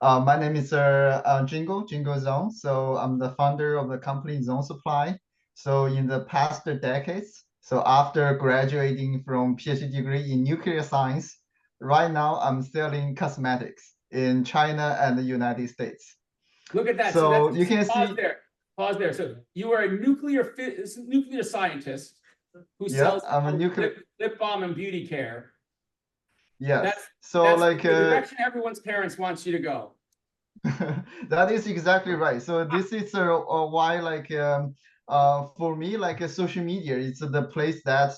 My name is Jianguo Zhong. So I'm the founder of the company Zhong Supply. So in the past decades, so after graduating from PhD degree in nuclear science, right now I'm selling cosmetics in China and the United States. Look at that. So you So can pause see. there. Pause there. So you are a nuclear scientist who Yeah, sells I'm a nuclear. lip balm and beauty care. Yes. That's the direction everyone's parents wants you to go. That is exactly right. So this is why for me social media is the place that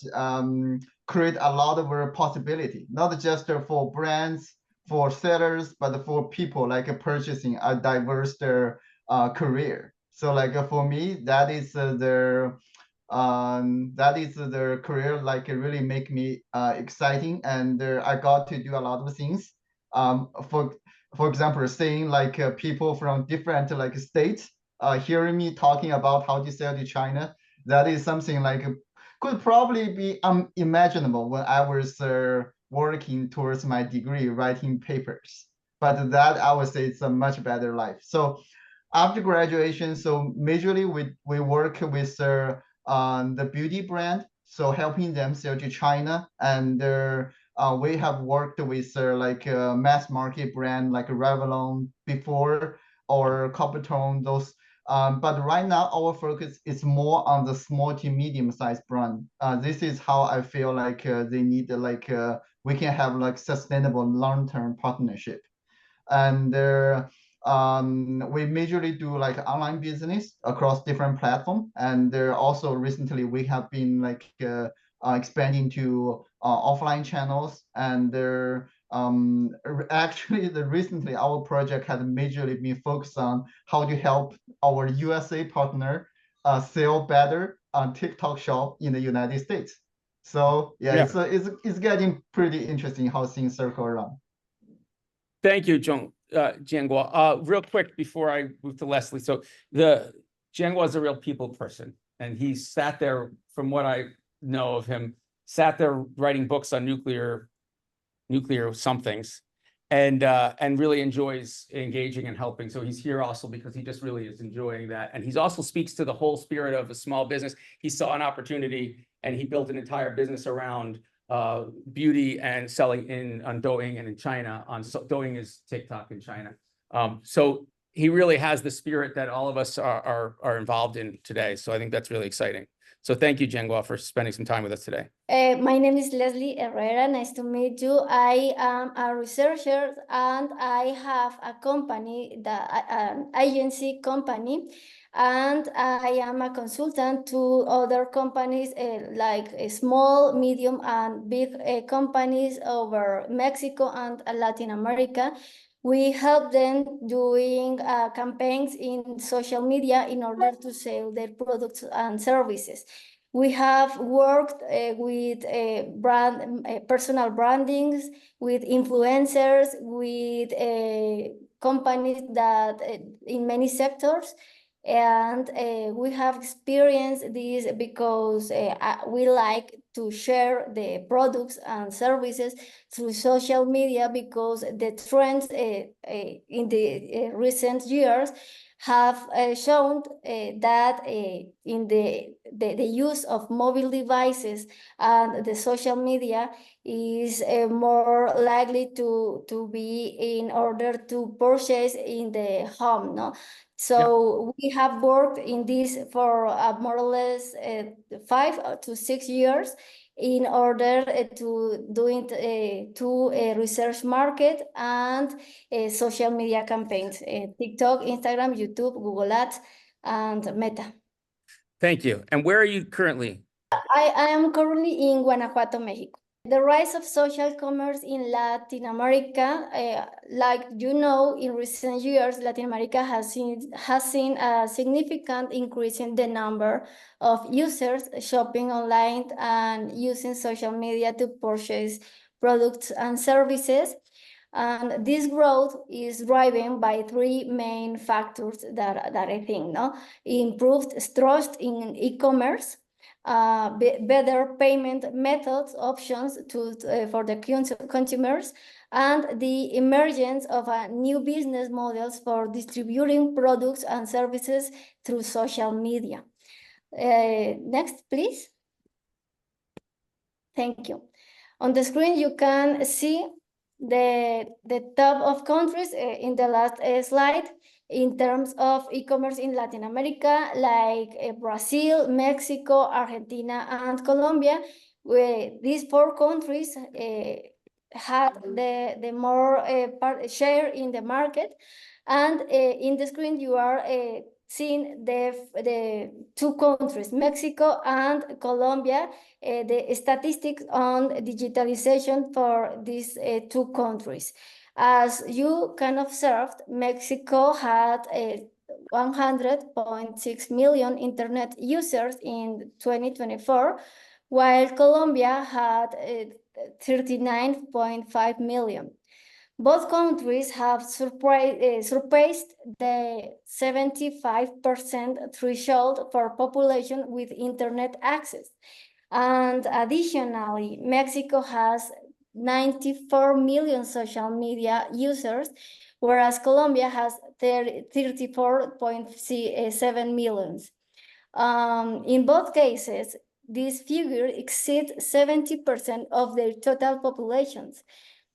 create a lot of possibility, not just for brands, for sellers, but for people purchasing a diverse career. So for me, that is their career really make me exciting, and I got to do a lot of things. For example, seeing people from different states hearing me talking about how to sell to China, that is something could probably be unimaginable when I was working towards my degree writing papers. But that I would say it's a much better life. So after graduation, so majorly we work with the beauty brand, so helping them sell to China, and we have worked with mass market brand like Revlon before, or Coppertone, those. But right now our focus is more on the small to medium sized brand. This is how I feel they need we can have sustainable long term partnership, and we majorly do online business across different platforms, and there also recently we have been expanding to offline channels, and there actually recently our project had majorly been focused on how to help our USA partner sell better on TikTok shop in the United States. So yeah. It's getting pretty interesting how things circle around. Thank you, Jianguo. Real quick before I move to Leslie. So Jianguo is a real people person, and he sat there, from what I know of him, sat there writing books on nuclear somethings, and really enjoys engaging and helping. So he's here also because he just really is enjoying that. And he also speaks to the whole spirit of a small business. He saw an opportunity and he built an entire business around beauty and selling on Douyin and in China. Douyin is TikTok in China. So he really has the spirit that all of us are involved in today. So I think that's really exciting. So thank you, Jianguo, for spending some time with us today. My name is Leslie Herrera. Nice to meet you. I am a researcher, and I have a company, an agency company, and I am a consultant to other companies like small, medium, and big companies over Mexico and Latin America. We help them doing campaigns in social media in order to sell their products and services. We have worked with personal brandings, with influencers, with companies that in many sectors. And we have experienced this because we like to share the products and services through social media, because the trends in the recent years have shown that in the use of mobile devices and the social media is more likely to be in order to purchase in the home, no? So we have worked in this for more or less 5 to 6 years in order to doing to research market and social media campaigns, TikTok, Instagram, YouTube, Google Ads, and Meta. Thank you. And where are you currently? I am currently in Guanajuato, Mexico. The rise of social commerce in Latin America, like you know, in recent years, Latin America has seen a significant increase in the number of users shopping online and using social media to purchase products and services. And this growth is driven by three main factors that I think, no? Improved trust in e-commerce, better payment methods options for the consumers, and the emergence of new business models for distributing products and services through social media. Next, please. Thank you. On the screen, you can see the top of countries in the last slide in terms of e-commerce in Latin America, like Brazil, Mexico, Argentina, and Colombia, where these 4 countries had the more share in the market. And in the screen, you are seeing the 2 countries, Mexico and Colombia, the statistics on digitalization for these 2 countries. As you can observe, Mexico had 100.6 million internet users in 2024, while Colombia had 39.5 million. Both countries have surpassed the 75% threshold for population with internet access. And additionally, Mexico has 94 million social media users, whereas Colombia has 34.7 million. In both cases, this figure exceeds 70% of their total populations.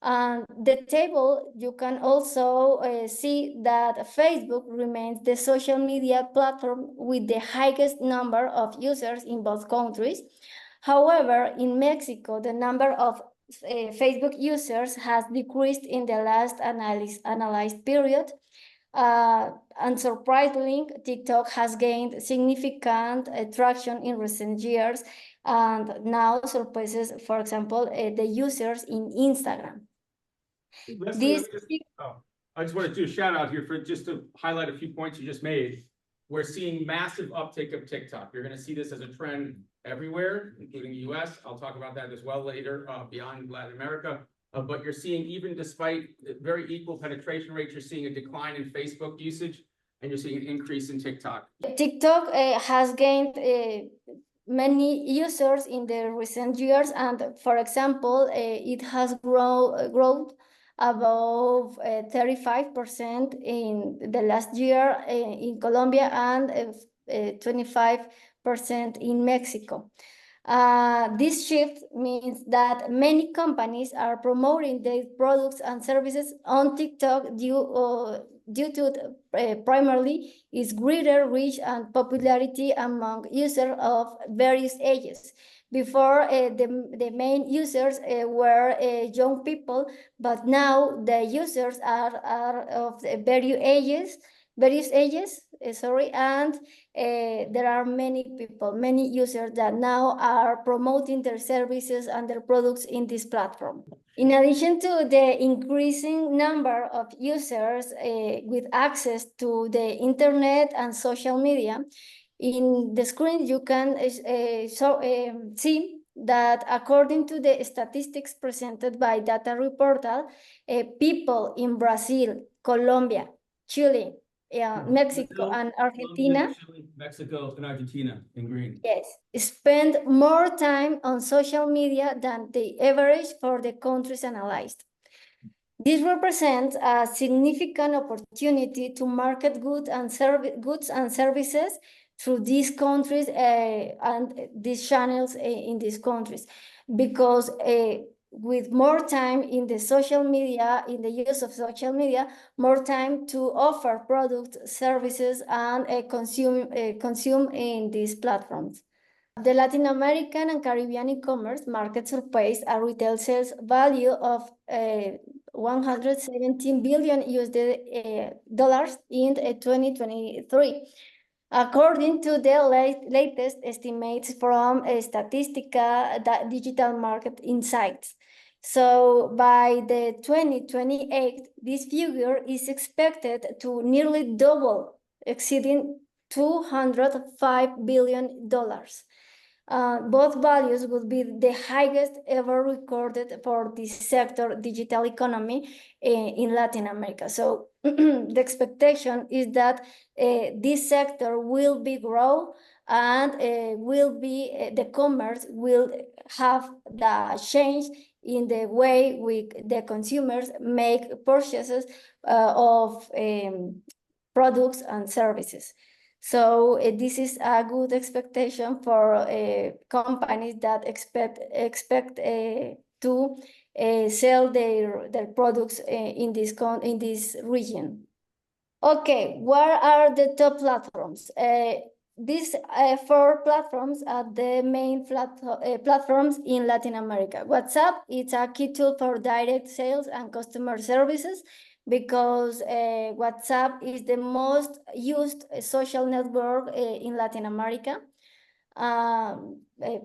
The table, you can also see that Facebook remains the social media platform with the highest number of users in both countries. However, in Mexico, the number of Facebook users has decreased in the last analyzed period. Unsurprisingly, TikTok has gained significant traction in recent years and now surpasses, for example, the users in Instagram. Leslie, I just want to do a shout out here for just to highlight a few points you just made. We're seeing massive uptake of TikTok. You're going to see this as a trend everywhere, including the US. I'll talk about that as well later, beyond Latin America. But you're seeing, even despite very equal penetration rates, you're seeing a decline in Facebook usage, and you're seeing an increase in TikTok. TikTok has gained many users in the recent years, and for example, it has grown above 35% in the last year in Colombia and 25% in Mexico. This shift means that many companies are promoting their products and services on TikTok due to primarily its greater reach and popularity among users of various ages. Before, the main users were young people, but now the users are of various ages, and there are many users that now are promoting their services and their products in this platform. In addition to the increasing number of users with access to the internet and social media, in the screen you can see that according to the statistics presented by Data Reportal, people in Brazil, Colombia, Chile, Mexico, and Argentina. Colombia, Chile, Mexico, and Argentina in green. Yes, spend more time on social media than the average for the countries analyzed. This represents a significant opportunity to market goods and services through these countries and these channels in these countries, because with more time in the social media, in the use of social media, more time to offer products, services, and consume in these platforms. The Latin American and Caribbean e-commerce market surpassed a retail sales value of 117 billion USD dollars in 2023. According to the latest estimates from Statistica Digital Market Insights. So by the 2028, this figure is expected to nearly double, exceeding $205 billion. Both values would be the highest ever recorded for this sector, digital economy, in Latin America. So the expectation is that this sector will be grow and the commerce will have the change in the way the consumers make purchases of products and services. So this is a good expectation for companies that expect to sell their products in this region. Okay, what are the top platforms? These 4 platforms are the main platforms in Latin America. WhatsApp is a key tool for direct sales and customer services because WhatsApp is the most used social network in Latin America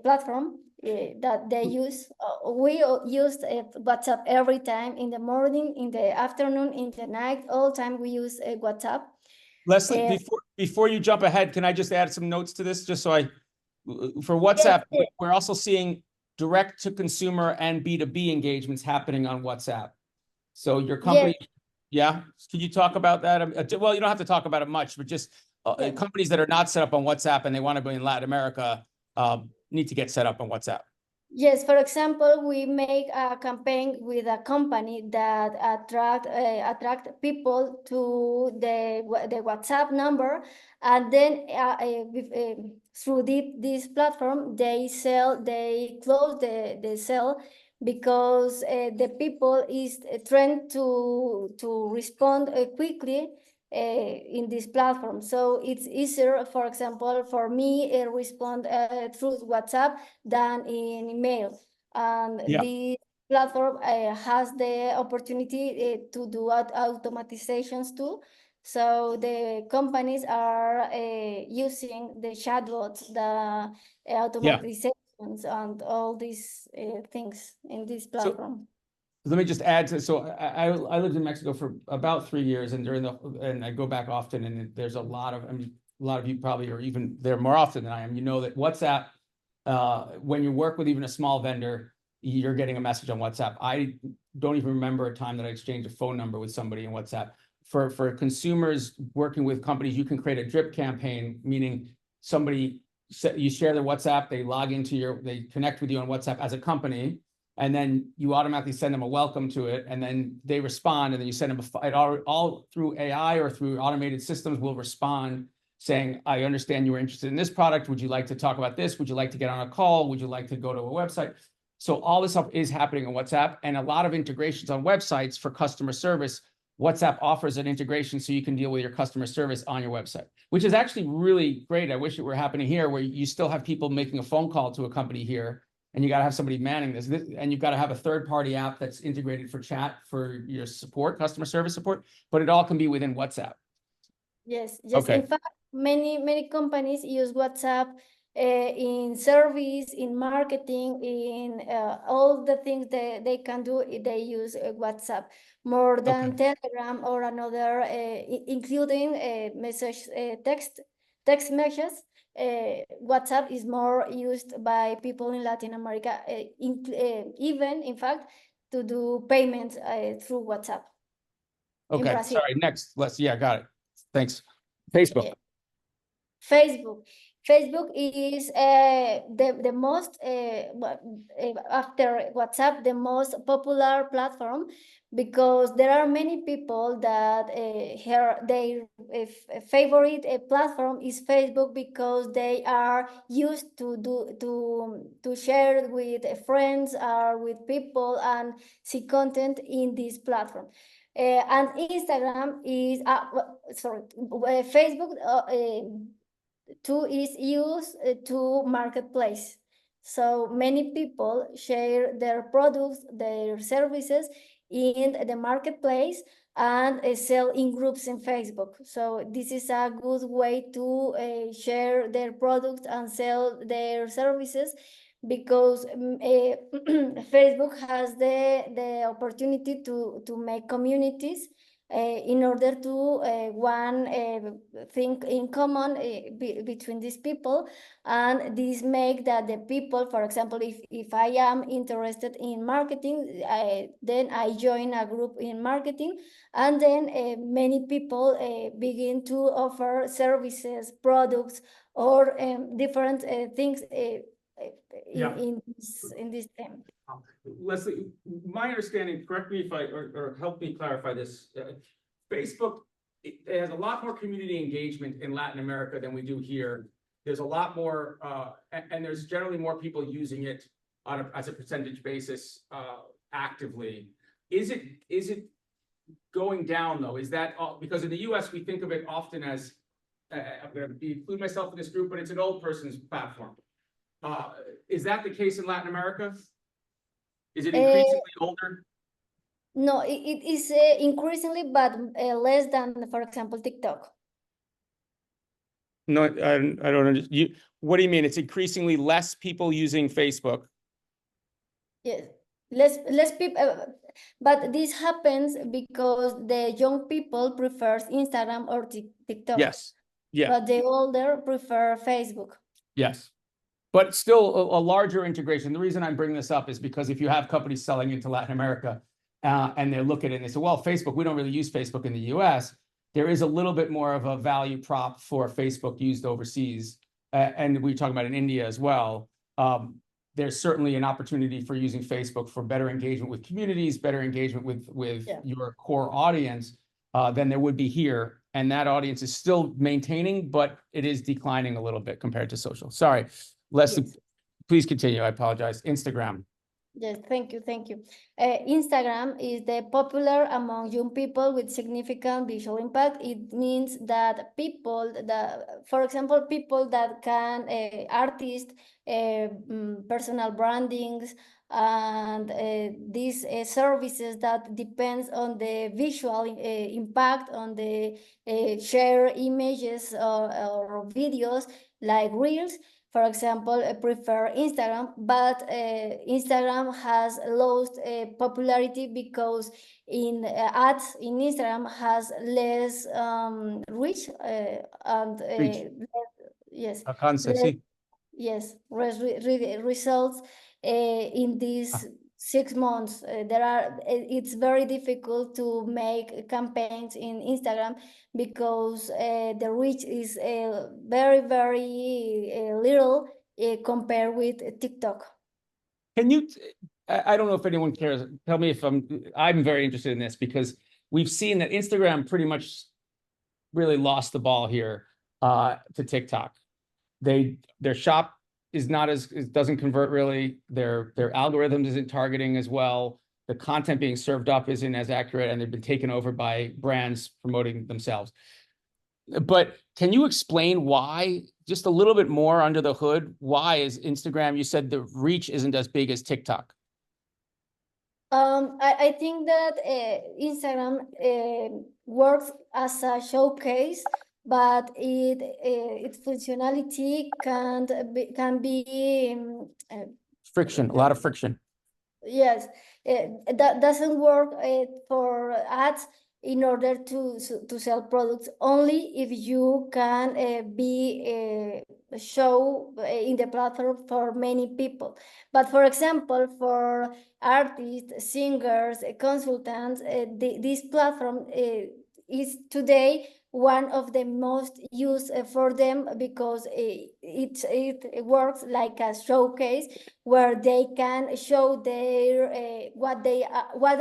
platform that they use. We use WhatsApp every time, in the morning, in the afternoon, in the night, all time we use WhatsApp. Leslie, before you jump ahead, can I just add some notes to this, just so for WhatsApp, yes. We're also seeing direct to consumer and B2B engagements happening on WhatsApp. So your company, yeah, can you talk about that? Well, you don't have to talk about it much, but just companies that are not set up on WhatsApp and they want to be in Latin America need to get set up on WhatsApp. Yes, for example, we make a campaign with a company that attract people to the WhatsApp number, and then through this platform they close the sale because the people is trained to respond quickly in this platform. So it's easier, for example, for me respond through WhatsApp than in email. And the platform has the opportunity to do automatizations too. So the companies are using the chatbots, the automatizations, and all these things in this platform. Let me just add to, so I lived in Mexico for about 3 years, and and I go back often, and there's a lot of, I mean, a lot of you probably are even there more often than I am. You know that WhatsApp, when you work with even a small vendor, you're getting a message on WhatsApp. I don't even remember a time that I exchanged a phone number with somebody in WhatsApp. For consumers working with companies, you can create a drip campaign, meaning you share their WhatsApp, they log into they connect with you on WhatsApp as a company, and then you automatically send them a welcome to it, and then they respond, and then you send them all through AI or through automated systems will respond saying, I understand you were interested in this product. Would you like to talk about this? Would you like to get on a call? Would you like to go to a website? So all this stuff is happening on WhatsApp, and a lot of integrations on websites for customer service. WhatsApp offers an integration so you can deal with your customer service on your website, which is actually really great. I wish it were happening here, where you still have people making a phone call to a company here, and you got to have somebody manning this, and you've got to have a third-party app that's integrated for chat for your support, customer service support, but it all can be within WhatsApp. Yes. Okay. In fact, many companies use WhatsApp in service, in marketing, in all the things that they can do. They use WhatsApp more than Telegram or another, including message text messages. WhatsApp is more used by people in Latin America, even in fact to do payments through WhatsApp. Okay, sorry, next, got it. Thanks. Facebook. Facebook is the most after WhatsApp, the most popular platform, because there are many people that their favorite platform is Facebook, because they are used to share with friends or with people and see content in this platform. And Instagram is Facebook too is used to marketplace. So many people share their products, their services in the marketplace and sell in groups in Facebook. So this is a good way to share their products and sell their services, because Facebook has the opportunity to make communities in order to one thing in common between these people, and this make that the people, for example, if I am interested in marketing, then I join a group in marketing, and then many people begin to offer services, products, or different things in this thing. Leslie, my understanding, correct me if or help me clarify this. Facebook, it has a lot more community engagement in Latin America than we do here. There's a lot more, and there's generally more people using it as a percentage basis actively. Is it going down though? Is that because in the US we think of it often as I'm going to include myself in this group, but it's an old person's platform. Is that the case in Latin America? Is it increasingly older? No, it is increasingly, but less than, for example, TikTok. No, I don't understand. What do you mean? It's increasingly less people using Facebook. Yes, less people, but this happens because the young people prefers Instagram or TikTok. Yes. Yeah. But the older prefer Facebook. Yes. But still a larger integration. The reason I'm bringing this up is because if you have companies selling into Latin America and they look at it and they say, well, Facebook, we don't really use Facebook in the US. There is a little bit more of a value prop for Facebook used overseas. And we talk about in India as well. There's certainly an opportunity for using Facebook for better engagement with communities, better engagement with your core audience than there would be here. And that audience is still maintaining, but it is declining a little bit compared to social. Sorry, Leslie, please continue. I apologize. Instagram. Yes, thank you. Instagram is the popular among young people with significant visual impact. It means that people that, for example, people that can artists, personal brandings, and these services that depends on the visual impact on the share images or videos like reels. For example, prefer Instagram, but Instagram has lost popularity because in ads in Instagram has less reach and yes, yes, results in these 6 months. It's very difficult to make campaigns in Instagram because the reach is very little compared with TikTok. Can you, I don't know if anyone cares, tell me if I'm very interested in this because we've seen that Instagram pretty much really lost the ball here to TikTok. Their shop is not it doesn't convert really. Their algorithms isn't targeting as well. The content being served up isn't as accurate, and they've been taken over by brands promoting themselves. But can you explain why, just a little bit more under the hood, why is Instagram, you said the reach isn't as big as TikTok? I think that Instagram works as a showcase, but its functionality can be friction, a lot of friction. Yes, that doesn't work for ads in order to sell products, only if you can be show in the platform for many people. But for example, for artists, singers, consultants, this platform is today one of the most used for them because it works like a showcase where they can show their what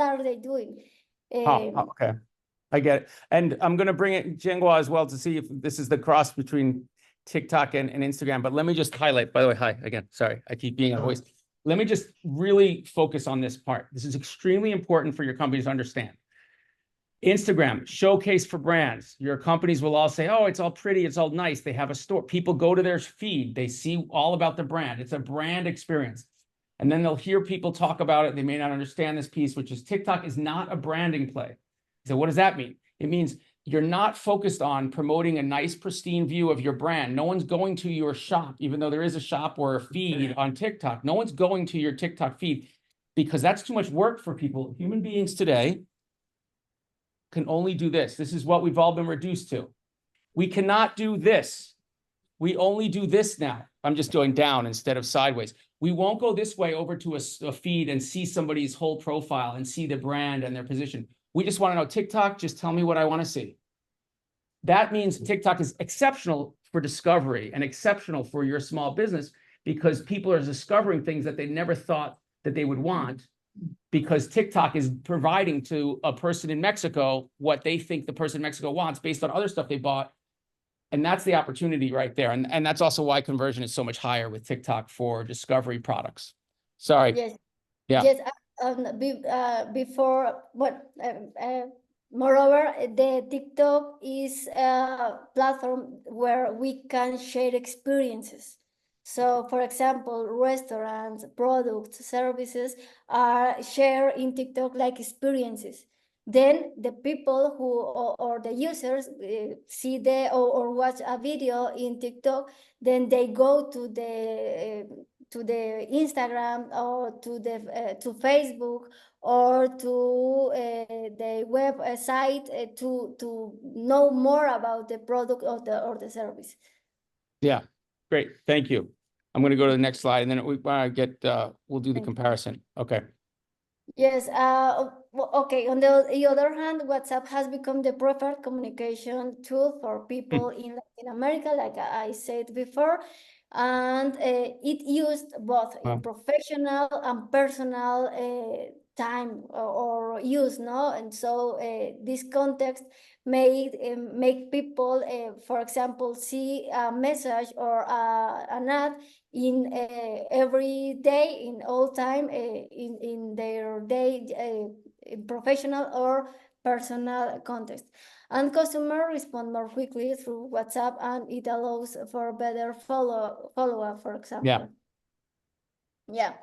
are they doing. Okay, I get it. And I'm going to bring it Jianguo as well to see if this is the cross between TikTok and Instagram. But let me just highlight, by the way, hi again. Sorry, I keep being a voice. Let me just really focus on this part. This is extremely important for your companies to understand. Instagram, showcase for brands. Your companies will all say, oh, it's all pretty, it's all nice. They have a store. People go to their feed. They see all about the brand. It's a brand experience. And then they'll hear people talk about it. They may not understand this piece, which is TikTok is not a branding play. So what does that mean? It means you're not focused on promoting a nice, pristine view of your brand. No one's going to your shop, even though there is a shop or a feed on TikTok. No one's going to your TikTok feed because that's too much work for people. Human beings today can only do this. This is what we've all been reduced to. We cannot do this. We only do this now. I'm just going down instead of sideways. We won't go this way over to a feed and see somebody's whole profile and see the brand and their position. We just want to know TikTok, just tell me what I want to see. That means TikTok is exceptional for discovery and exceptional for your small business because people are discovering things that they never thought that they would want, because TikTok is providing to a person in Mexico what they think the person in Mexico wants based on other stuff they bought. And that's the opportunity right there. And that's also why conversion is so much higher with TikTok for discovery products. Sorry. Yes. Yeah. Yes. Before what? Moreover, the TikTok is a platform where we can share experiences. So, for example, restaurants, products, services are shared in TikTok like experiences. Then the people who or the users see or watch a video in TikTok, then they go to the Instagram or to Facebook or to the website to know more about the product or the service. Yeah, great. Thank you. I'm going to go to the next slide, and then we'll do the comparison. Okay. Yes. Okay. On the other hand, WhatsApp has become the preferred communication tool for people in Latin America, like I said before, and it used both in professional and personal time or use, no? And so this context make people, for example, see a message or an ad in every day, in all time, in their day, in professional or personal context. And customers respond more quickly through WhatsApp, and it allows for better follow-up, for example. Yeah.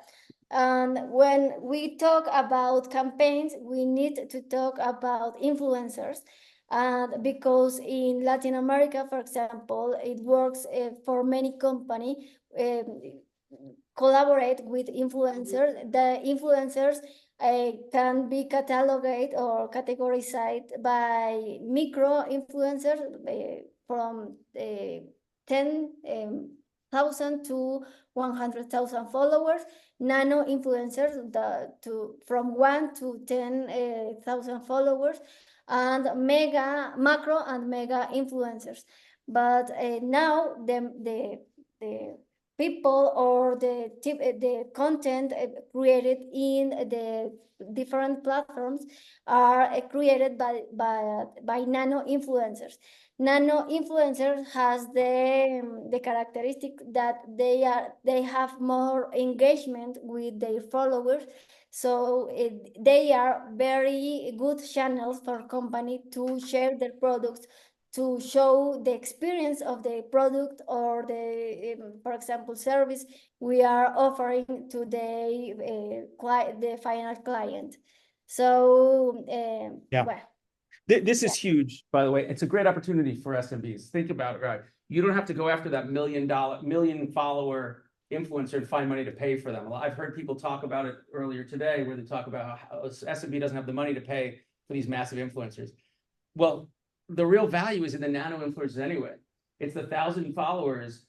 And when we talk about campaigns, we need to talk about influencers. And because in Latin America, for example, it works for many companies collaborate with influencers. The influencers can be cataloged or categorized by micro influencers from 10,000 to 100,000 followers, nano influencers from 1 to 10,000 followers, and macro and mega influencers. But now the people or the content created in the different platforms are created by nano influencers. Nano influencers has the characteristic that they have more engagement with their followers, so they are very good channels for company to share their products, to show the experience of the product or the for example service we are offering to the final client. So yeah. well, this is huge, by the way. It's a great opportunity for SMBs. Think about it, right? You don't have to go after that million follower influencer and find money to pay for them. I've heard people talk about it earlier today, where they talk about how SMB doesn't have the money to pay for these massive influencers. Well, the real value is in the nano influencers anyway. It's the 1,000 followers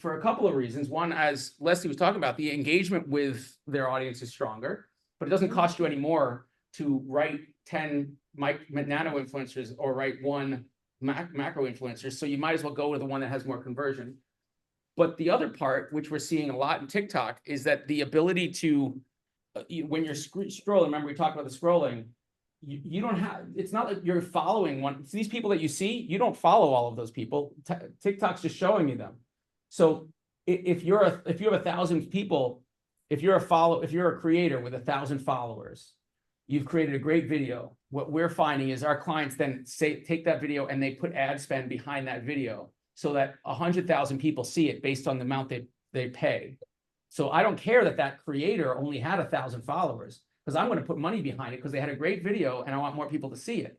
for a couple of reasons. One, as Leslie was talking about, the engagement with their audience is stronger, but it doesn't cost you any more to write 10 nano influencers or write one macro influencer. So you might as well go with the one that has more conversion. But the other part, which we're seeing a lot in TikTok, is that the ability to, when you're scrolling, remember we talked about the scrolling, you don't have, it's not like you're following one. These people that you see, you don't follow all of those people. TikTok's just showing you them. So if you have 1,000 people, if you're a creator with 1,000 followers, you've created a great video. What we're finding is our clients then take that video and they put ad spend behind that video so that 100,000 people see it based on the amount they pay. So I don't care that creator only had 1,000 followers, because I'm going to put money behind it because they had a great video and I want more people to see it.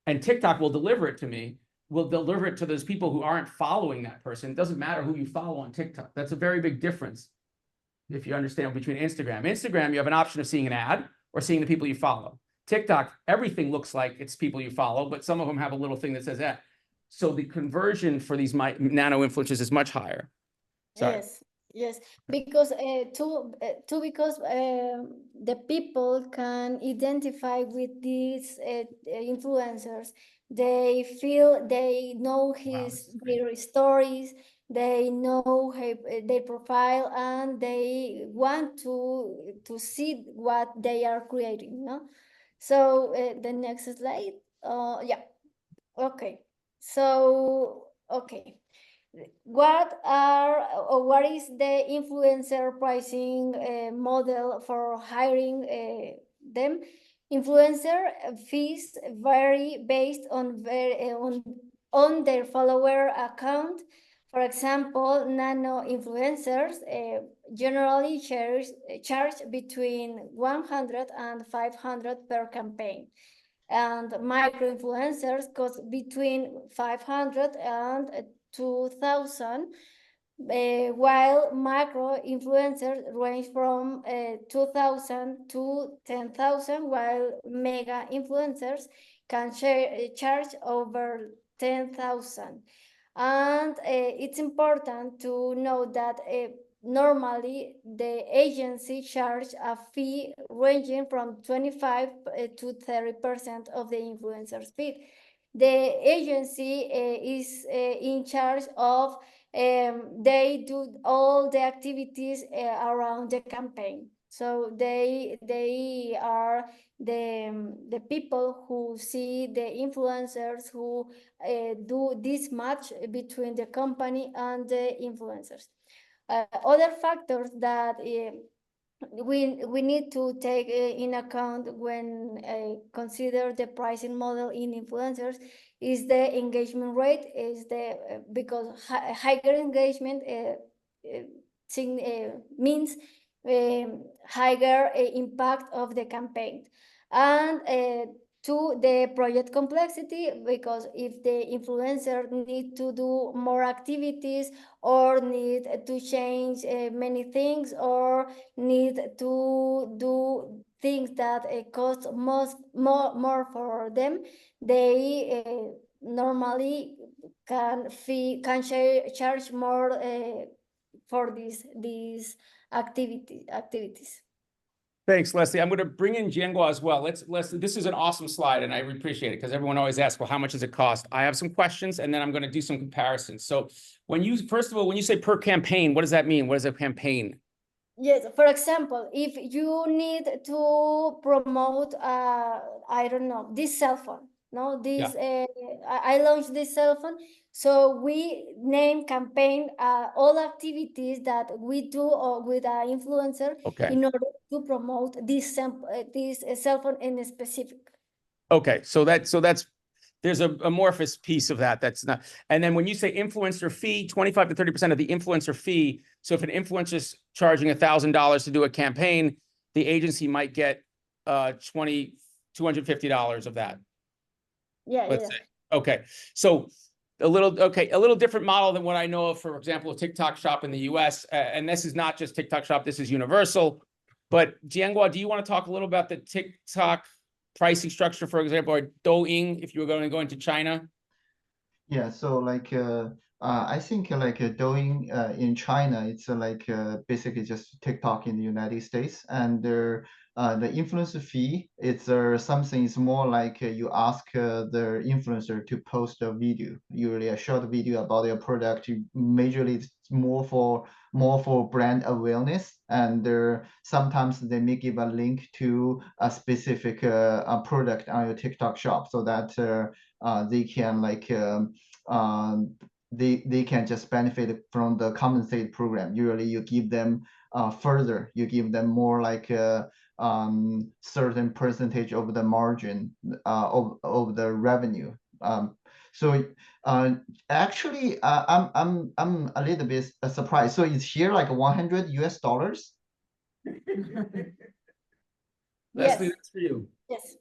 And TikTok will deliver it to me, will deliver it to those people who aren't following that person. It doesn't matter who you follow on TikTok. That's a very big difference, if you understand, between Instagram. Instagram, you have an option of seeing an ad or seeing the people you follow. TikTok, everything looks like it's people you follow, but some of them have a little thing that says that. So the conversion for these nano influencers is much higher. Sorry. Yes, because because the people can identify with these influencers. They feel they know their stories. they know their profile, and they want to see what they are creating, no? So the next slide. Yeah. Okay. So okay. What is the influencer pricing model for hiring them? Influencer fees vary based on their follower account. For example, nano influencers generally charge between 100 and 500 per campaign, and micro influencers cost between 500 and 2,000, while micro influencers range from 2,000 to 10,000, while mega influencers can charge over 10,000. And it's important to know that normally the agency charge a fee ranging from 25 to 30% of the influencer's fee. The agency is in charge of they do all the activities around the campaign. So they are the people who see the influencers, who do this match between the company and the influencers. Other factors that we need to take in account when consider the pricing model in influencers is the engagement rate, is the because higher engagement means higher impact of the campaign, and to the project complexity, because if the influencer need to do more activities, or need to change many things, or need to do things that cost more for them, they normally can charge more for these activities. Thanks, Leslie. I'm going to bring in Jianguo as well. Leslie, this is an awesome slide, and I appreciate it because everyone always asks, well, how much does it cost? I have some questions, and then I'm going to do some comparisons. So first of all, when you say per campaign, what does that mean? What is a campaign? Yes, for example, if you need to promote, I don't know, this cell phone, no, this, I launched this cell phone. So we name campaign all activities that we do with an influencer in order to promote this cell phone in specific. Okay, so that's there's a amorphous piece of that. That's not. And then when you say influencer fee, 25 to 30% of the influencer fee. So if an influencer is charging $1,000 to do a campaign, the agency might get $250 of that. Yeah, let's say. Okay, so a little different model than what I know of, for example, a TikTok Shop in the US. And this is not just TikTok Shop, this is universal. But Jianguo, do you want to talk a little about the TikTok pricing structure, for example, or Douyin, if you were going to go into China? Yeah, so like I think like Douyin in China, it's basically just TikTok in the United States, and the influencer fee, it's something. It's more like you ask the influencer to post a video, usually a short video about your product. Majorly, it's more for brand awareness, and sometimes they may give a link to a specific product on your TikTok shop, so that they can they can just benefit from the compensated program. Usually you give them you give them more like certain percentage of the margin of the revenue. So actually I'm a little bit surprised. So it's here like $100 US. Leslie, Yes. that's for you. Yes.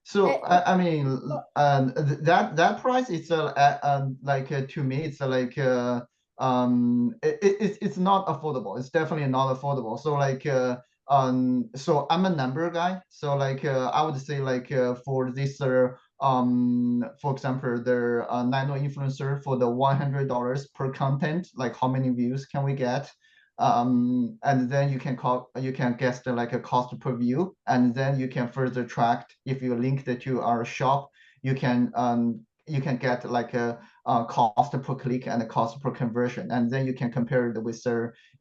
So I mean that price is to me it's it's not affordable. It's definitely not affordable. So so I'm a number guy. So I would say for this for example the nano influencer, for the $100 per content, like how many views can we get? And then you can guess the a cost per view, and then you can further track. If you link that to our shop, you can get like a cost per click and a cost per conversion, and then you can compare it with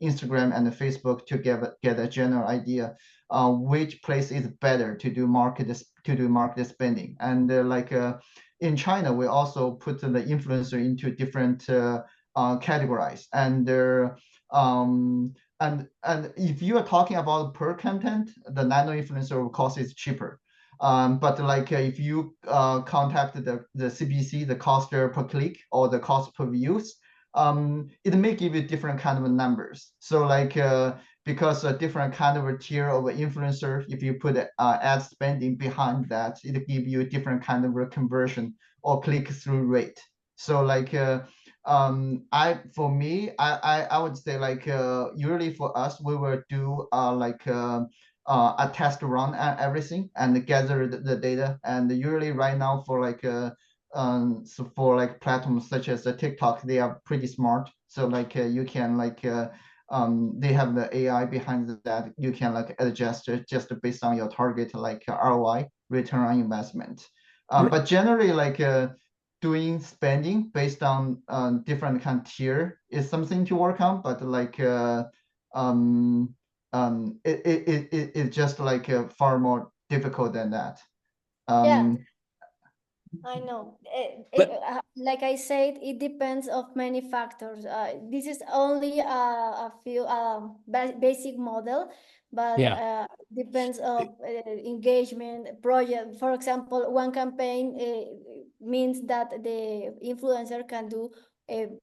Instagram and Facebook to get a general idea which place is better to do market spending. And in China, we also put the influencer into different categories, and and if you are talking about per content, the nano influencer of course is cheaper. But if you contact the CPC, the cost per click or the cost per views, it may give you different kind of numbers. So because a different kind of a tier of influencer, if you put ad spending behind that, it give you a different kind of a conversion or click-through rate. So for me, I would say usually for us, we will do a test run and everything and gather the data. And usually right now for so for platforms such as the TikTok, they are pretty smart. So you can they have the AI behind that. You can adjust it just based on your target ROI, return on investment. But generally doing spending based on different kind of tier is something to work on. But it's just far more difficult than that. Yeah, I know. Like I said, it depends of many factors. This is only a few basic model, but Yeah. depends of engagement project. For example, one campaign means that the influencer can do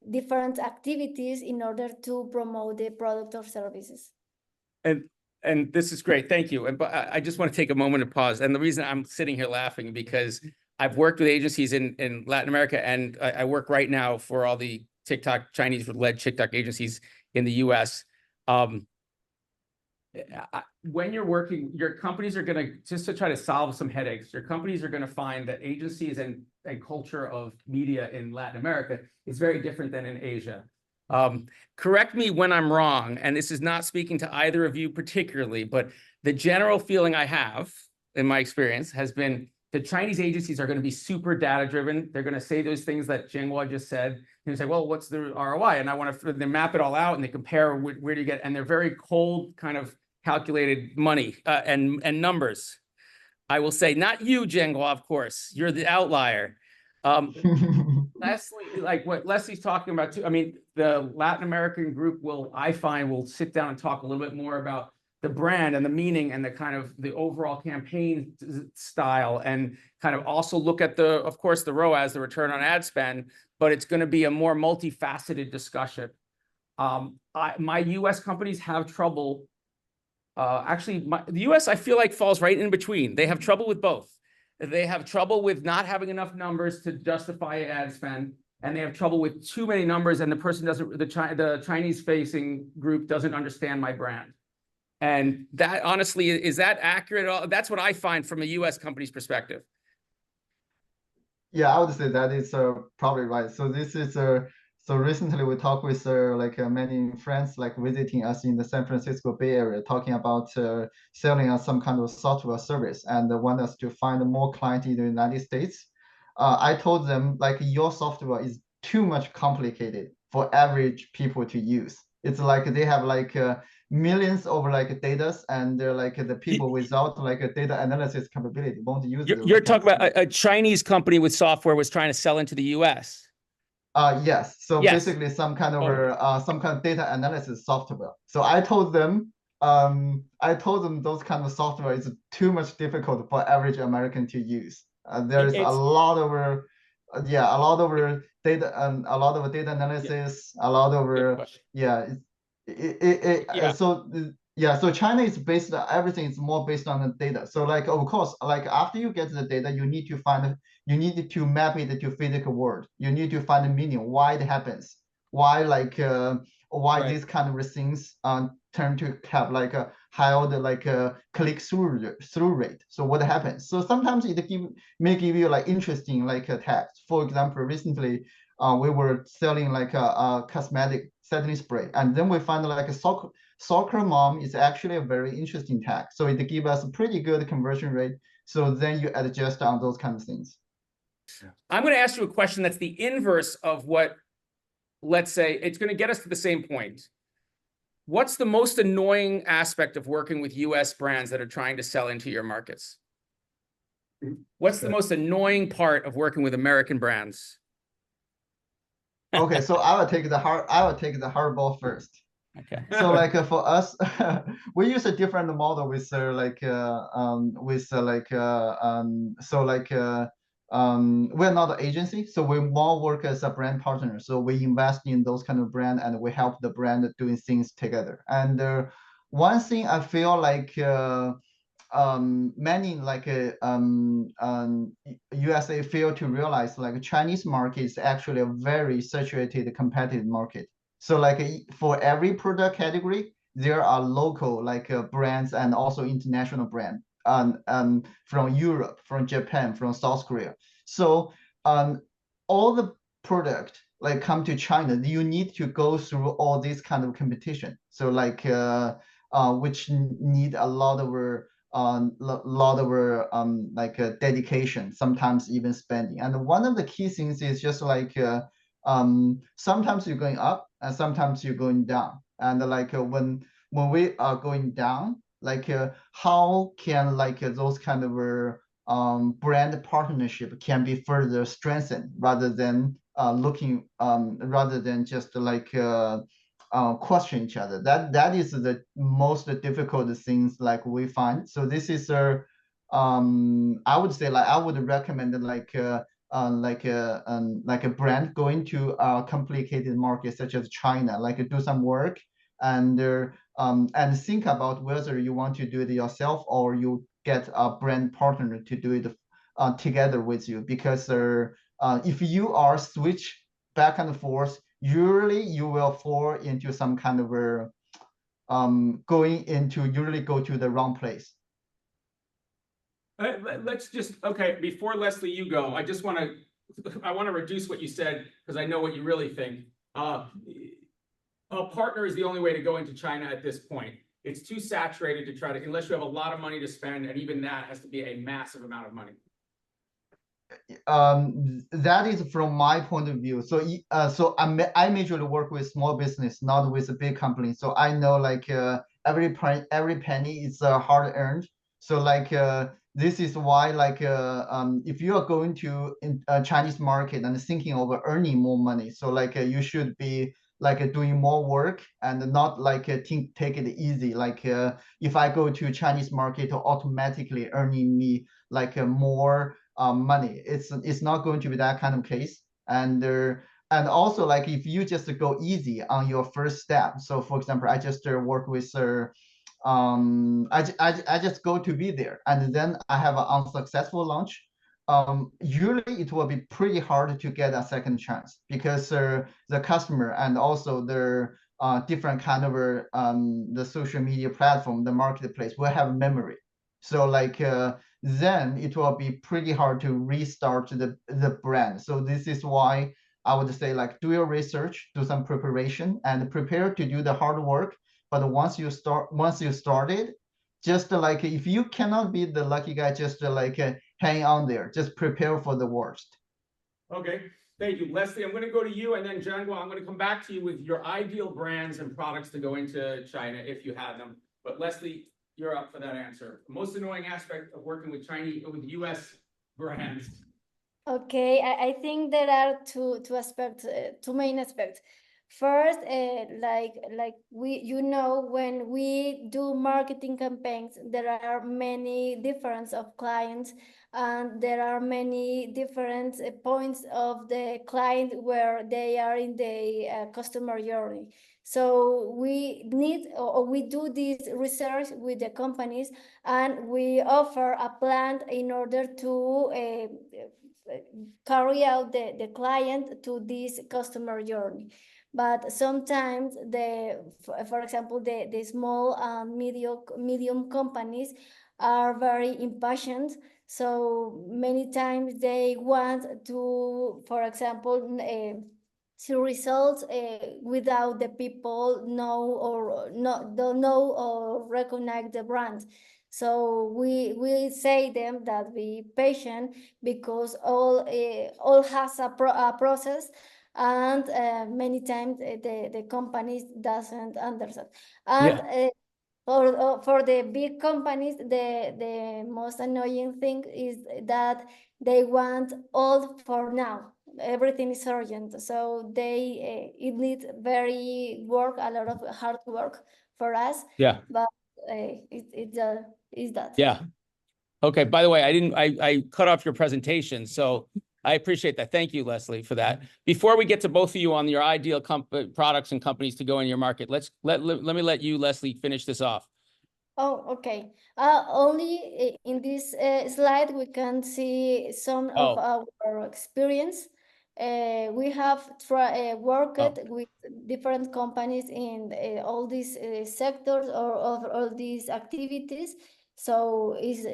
different activities in order to promote the product or services. And this is great. Thank you. And but I just want to take a moment to pause. And the reason I'm sitting here laughing because I've worked with agencies in Latin America, and I work right now for all the TikTok Chinese-led TikTok agencies in the US. When you're working, your companies are going to, just to try to solve some headaches, your companies are going to find that agencies and culture of media in Latin America is very different than in Asia. Correct me when I'm wrong, and this is not speaking to either of you particularly, but the general feeling I have in my experience has been the Chinese agencies are going to be super data driven. They're going to say those things that Jianguo just said. And say, well, what's the ROI? And I want to they map it all out and they compare where do you get, and they're very cold kind of calculated money and numbers. I will say, not you, Jianguo, of course, you're the outlier. Leslie, like what Leslie's talking about too. I mean, the Latin American group I find will sit down and talk a little bit more about the brand and the meaning and the kind of the overall campaign style, and kind of also look at of course, the ROAS, the return on ad spend, but it's going to be a more multifaceted discussion. My US companies have trouble. Actually, the US, I feel like, falls right in between. They have trouble with both. They have trouble with not having enough numbers to justify ad spend, and they have trouble with too many numbers, and the person doesn't, the Chinese-facing group doesn't understand my brand. And that, honestly, is that accurate? That's what I find from a US company's perspective. Yeah, I would say that is probably right. So this is so recently we talked with many friends visiting us in the San Francisco Bay Area, talking about selling us some kind of software service, and want us to find more clients in the United States. I told them your software is too much complicated for average people to use. It's they have millions of data, and they're the people without a data analysis capability won't use it. You're talking about a Chinese company with software was trying to sell into the US. Yes. So yes. Basically some kind of data analysis software. So I told them those kind of software is too much difficult for average American to use. There's a lot of data and a lot of data analysis, a lot of So China is based, everything is more based on the data. So of course, after you get the data, you need to map it to physical world. You need to find the meaning, why it happens, why these kind of things turn to have a higher click-through rate. So what happens? So sometimes it may give you interesting text. For example, recently we were selling a cosmetic setting spray, and then we found a soccer mom is actually a very interesting tag. So it gives us a pretty good conversion rate. So then you adjust on those kind of things. I'm going to ask you a question that's the inverse of what, let's say, it's going to get us to the same point. What's the most annoying aspect of working with US brands that are trying to sell into your markets? What's the most annoying part of working with American brands? Okay, so I will take the hardball first. Okay. So like for us, we use a different model with we're not an agency, so we more work as a brand partner. So we invest in those kind of brand and we help the brand doing things together. And one thing I feel like many USA fail to realize like Chinese market is actually a very saturated competitive market. So like for every product category, there are local brands and also international brand from Europe, from Japan, from South Korea. So all the product like come to China, you need to go through all this kind of competition. So like which need a lot of dedication, sometimes even spending. And one of the key things is just like sometimes you're going up and sometimes you're going down. And when we are going down, how can those kind of brand partnership can be further strengthened rather than rather than just question each other. That is the most difficult things like we find. So this is I would say I would recommend a brand going to a complicated market such as China, do some work and think about whether you want to do it yourself or you get a brand partner to do it together with you. Because if you are switch back and forth, usually you will fall into some kind of usually go to the wrong place. Let's just, okay, before Leslie, you go, I want to reduce what you said because I know what you really think. A partner is the only way to go into China at this point. It's too saturated to try to, unless you have a lot of money to spend, and even that has to be a massive amount of money. That is from my point of view. So I majorly work with small business, not with a big company. So I know every penny is hard earned. So this is why if you are going to a Chinese market and thinking of earning more money, so you should be doing more work and not take it easy. If I go to Chinese market, automatically earning me more money. It's not going to be that kind of case. And also if you just go easy on your first step. So for example, I just work with I just go to be there and then I have an unsuccessful launch. Usually it will be pretty hard to get a second chance because the customer and also their different kind of the social media platform, the marketplace will have memory. So then it will be pretty hard to restart the brand. So this is why I would say do your research, do some preparation, and prepare to do the hard work. But once you started, just if you cannot be the lucky guy, just hang on there, just prepare for the worst. Okay, thank you, Leslie. I'm going to go to you, and then Jianguo, I'm going to come back to you with your ideal brands and products to go into China if you had them. But Leslie, you're up for that answer. Most annoying aspect of working with US brands. Okay, I think there are two main aspects. First, when we do marketing campaigns, there are many difference of clients, and there are many different points of the client where they are in the customer journey. So we need, or we do this research with the companies, and we offer a plan in order to carry out the client to this customer journey. But sometimes for example, the small and medium companies are very impatient. So many times they want to, for example, see results without the people don't know or recognize the brand. So we say them that be patient, because all has a process, and many times the companies doesn't understand. And for the big companies, the most annoying thing is that they want all for now. Everything is urgent, so it needs a lot of hard work for us. Yeah. But it is that. Yeah. Okay. By the way, I cut off your presentation, so I appreciate that. Thank you, Leslie, for that. Before we get to both of you on your ideal products and companies to go in your market, let me let you, Leslie, finish this off. Oh, okay. Only in this slide we can see some of our experience. We have worked with different companies in all these sectors or all these activities. So it's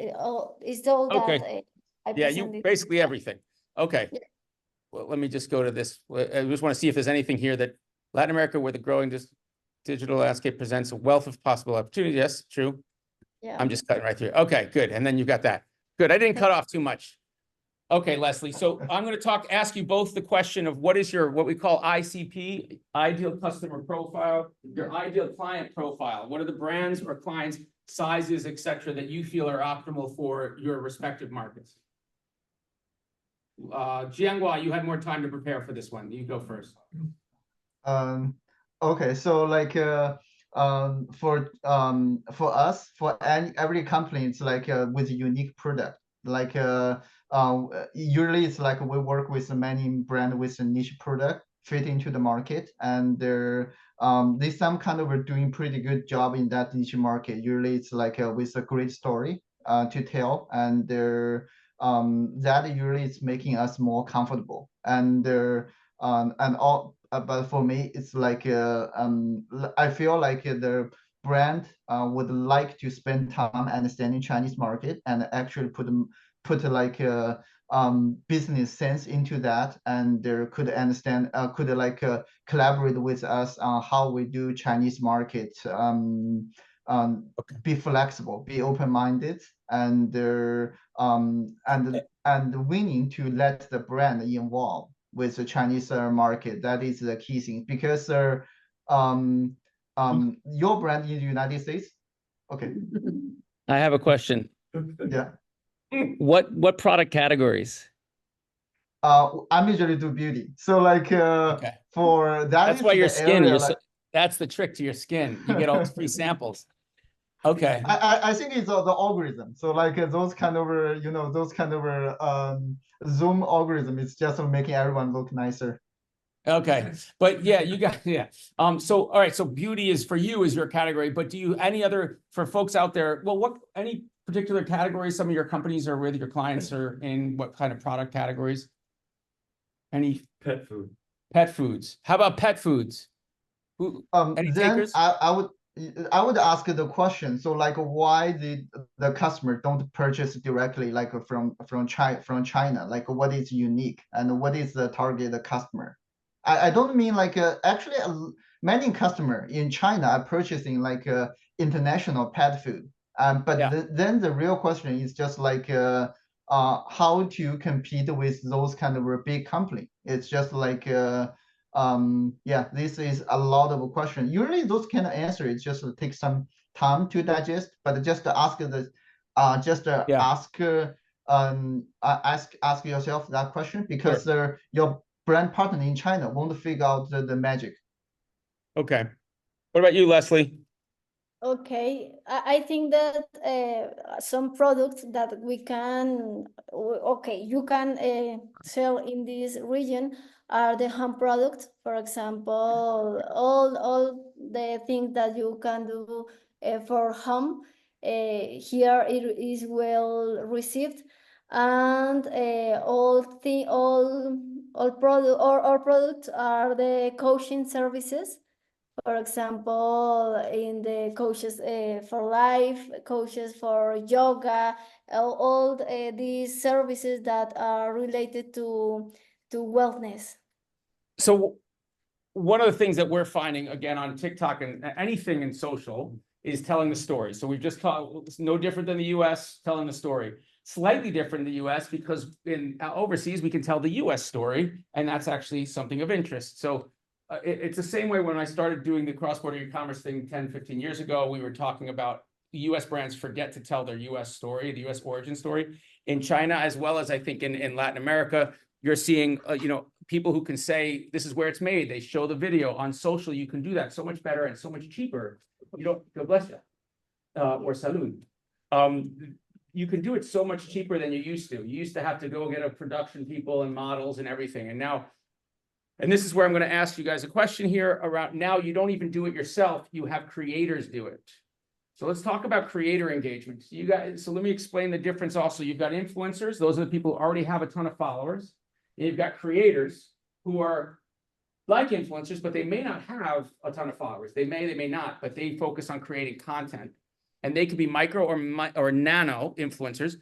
all that I presented. Basically everything. Okay. Yeah. Well, let me just go to this. I just want to see if there's anything here that Latin America, where the growing digital landscape presents a wealth of possible opportunities. Yes, true. Yeah. I'm just cutting right through. Okay, good. And then you've got that. Good. I didn't cut off too much. Okay, Leslie. So I'm going to ask you both the question of what is what we call ICP, ideal customer profile, your ideal client profile. What are the brands or clients, sizes, etc., that you feel are optimal for your respective markets? Jianguo, you had more time to prepare for this one. You go first. Okay, so like for us, for every company, it's like with a unique product. Like usually it's like we work with many brand with a niche product fit into the market, and they some kind of are doing pretty good job in that niche market. Usually it's like with a great story to tell, and that usually is making us more comfortable, and but for me, it's like I feel like the brand would like to spend time understanding Chinese market and actually put like business sense into that, and they could understand could like collaborate with us on how we do Chinese market. Be flexible, be open-minded, and willing to let the brand involve with the Chinese market. That is the key thing, because your brand in the United States. Okay. I have a question. Yeah. What product categories? I usually do beauty. So like for that's why your skin. That's the trick to your skin. You get all free samples. Okay. I think it's the algorithm. So like those kind of those kind of Zoom algorithm is just making everyone look nicer. Okay, but yeah, you got so all right, so beauty is for you is your category, but do you any other for folks out there? Well, any particular categories some of your companies are with, your clients are in what kind of product categories? Any pet food? Pet foods. How about pet foods? Any takers? I would ask the question. So like, why the customer don't purchase directly like from China? Like, what is unique and what is the target customer? I don't mean like actually many customer in China are purchasing like international pet food. But then the real question is just like how to compete with those kind of big company. It's just like this is a lot of question. Usually those kind of answer, it just takes some time to digest, but just ask ask yourself that question, because your brand partner in China won't figure out the magic. Okay. What about you, Leslie? Okay, I think that some products that you can sell in this region are the home products. For example, all the things that you can do for home, here it is well received, and all products are the coaching services. For example, in the coaches for life, coaches for yoga, all these services that are related to wellness. So one of the things that we're finding again on TikTok and anything in social is telling the story. So we've just taught, it's no different than the US telling the story. Slightly different in the US because in overseas, we can tell the US story, and that's actually something of interest. So it's the same way when I started doing the cross-border e-commerce thing 10, 15 years ago, we were talking about the US brands forget to tell their US story, the US origin story. In China, as well as I think in Latin America, you're seeing, people who can say, this is where it's made. They show the video on social. You can do that so much better and so much cheaper. God bless you, or salud. You can do it so much cheaper than you used to. You used to have to go get a production people and models and everything. And now, and this is where I'm going to ask you guys a question here around, now you don't even do it yourself. You have creators do it. So let's talk about creator engagement. So let me explain the difference also. You've got influencers. Those are the people who already have a ton of followers. And you've got creators who are like influencers, but they may not have a ton of followers. They may not, but they focus on creating content. And they could be micro or nano influencers.